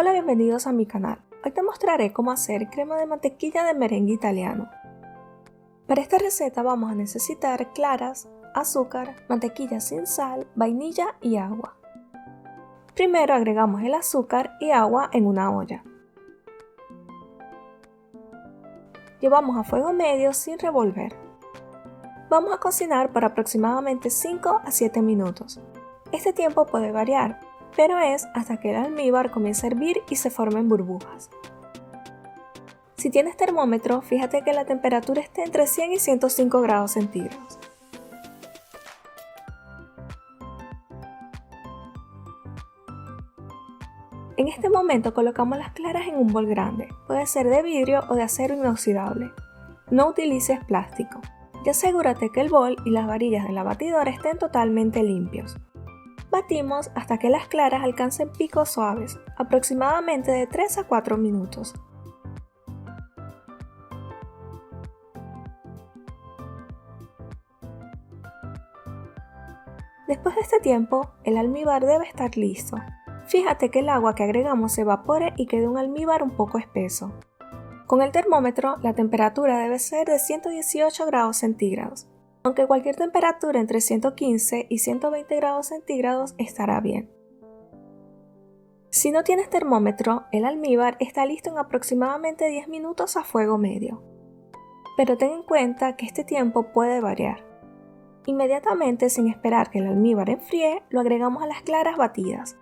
Hola, bienvenidos a mi canal. Hoy te mostraré cómo hacer crema de mantequilla de merengue italiano. Para esta receta vamos a necesitar claras, azúcar, mantequilla sin sal, vainilla y agua. Primero agregamos el azúcar y agua en una olla. Llevamos a fuego medio sin revolver. Vamos a cocinar por aproximadamente 5 a 7 minutos. Este tiempo puede variar, pero es hasta que el almíbar comience a hervir y se formen burbujas. Si tienes termómetro, fíjate que la temperatura esté entre 100 y 105 grados centígrados. En este momento colocamos las claras en un bol grande, puede ser de vidrio o de acero inoxidable. No utilices plástico y asegúrate que el bol y las varillas de la batidora estén totalmente limpios. Batimos hasta que las claras alcancen picos suaves, aproximadamente de 3 a 4 minutos. Después de este tiempo, el almíbar debe estar listo. Fíjate que el agua que agregamos se evapore y quede un almíbar un poco espeso. Con el termómetro, la temperatura debe ser de 118 grados centígrados, aunque cualquier temperatura entre 115 y 120 grados centígrados estará bien. Si no tienes termómetro, el almíbar está listo en aproximadamente 10 minutos a fuego medio. Pero ten en cuenta que este tiempo puede variar. Inmediatamente, sin esperar que el almíbar enfríe, lo agregamos a las claras batidas,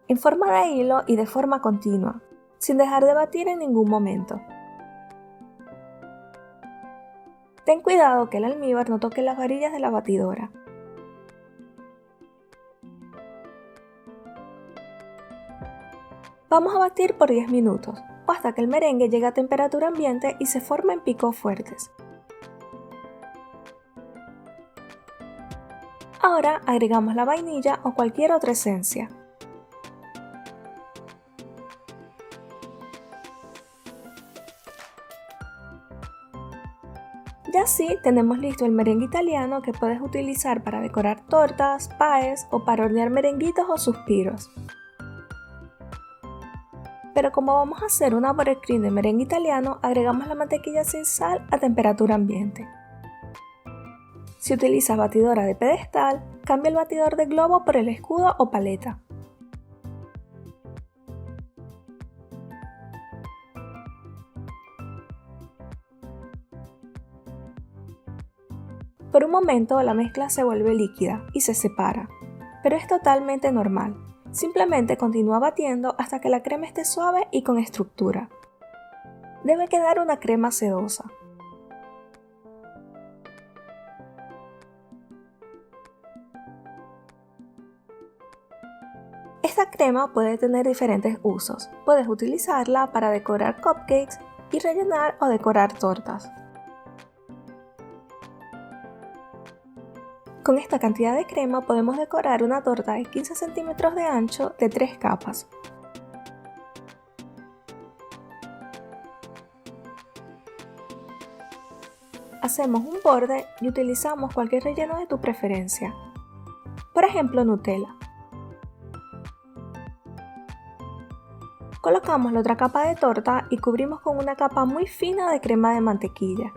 en forma de hilo y de forma continua, sin dejar de batir en ningún momento. Ten cuidado que el almíbar no toque las varillas de la batidora. Vamos a batir por 10 minutos, o hasta que el merengue llegue a temperatura ambiente y se formen picos fuertes. Ahora agregamos la vainilla o cualquier otra esencia. Y así tenemos listo el merengue italiano que puedes utilizar para decorar tortas, pies o para hornear merenguitos o suspiros. Pero como vamos a hacer una buttercream de merengue italiano, agregamos la mantequilla sin sal a temperatura ambiente. Si utilizas batidora de pedestal, cambia el batidor de globo por el escudo o paleta. Por un momento la mezcla se vuelve líquida y se separa, pero es totalmente normal. Simplemente continúa batiendo hasta que la crema esté suave y con estructura. Debe quedar una crema sedosa. Esta crema puede tener diferentes usos. Puedes utilizarla para decorar cupcakes y rellenar o decorar tortas. Con esta cantidad de crema podemos decorar una torta de 15 centímetros de ancho de 3 capas. Hacemos un borde y utilizamos cualquier relleno de tu preferencia. Por ejemplo, Nutella. Colocamos la otra capa de torta y cubrimos con una capa muy fina de crema de mantequilla.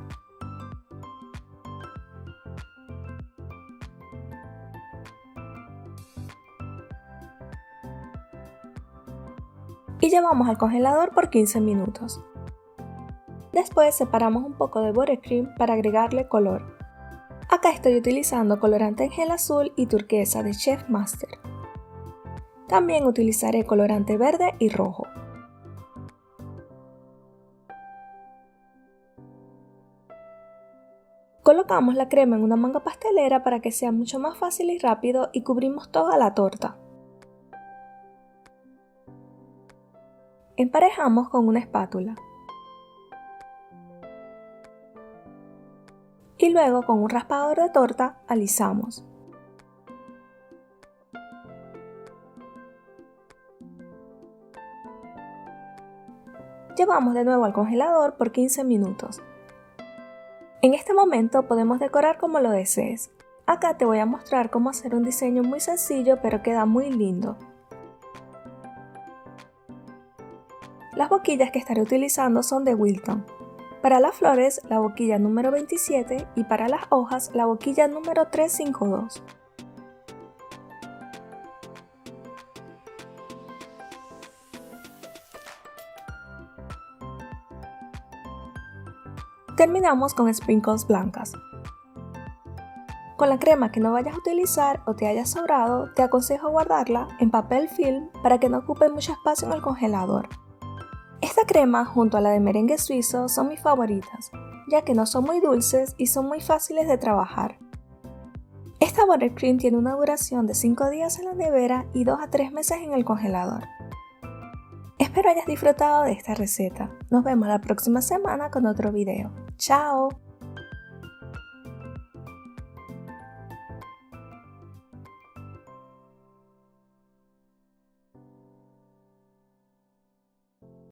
Y llevamos al congelador por 15 minutos. Después separamos un poco de buttercream para agregarle color. Acá estoy utilizando colorante en gel azul y turquesa de Chef Master. También utilizaré colorante verde y rojo. Colocamos la crema en una manga pastelera para que sea mucho más fácil y rápido y cubrimos toda la torta. Emparejamos con una espátula. Y luego con un raspador de torta alisamos. Llevamos de nuevo al congelador por 15 minutos. En este momento podemos decorar como lo desees. Acá te voy a mostrar cómo hacer un diseño muy sencillo pero queda muy lindo. Las boquillas que estaré utilizando son de Wilton. Para las flores, la boquilla número 27 y para las hojas, la boquilla número 352. Terminamos con sprinkles blancas. Con la crema que no vayas a utilizar o te haya sobrado, te aconsejo guardarla en papel film para que no ocupe mucho espacio en el congelador. Esta crema junto a la de merengue suizo son mis favoritas, ya que no son muy dulces y son muy fáciles de trabajar. Esta buttercream tiene una duración de 5 días en la nevera y 2 a 3 meses en el congelador. Espero hayas disfrutado de esta receta. Nos vemos la próxima semana con otro video. ¡Chao!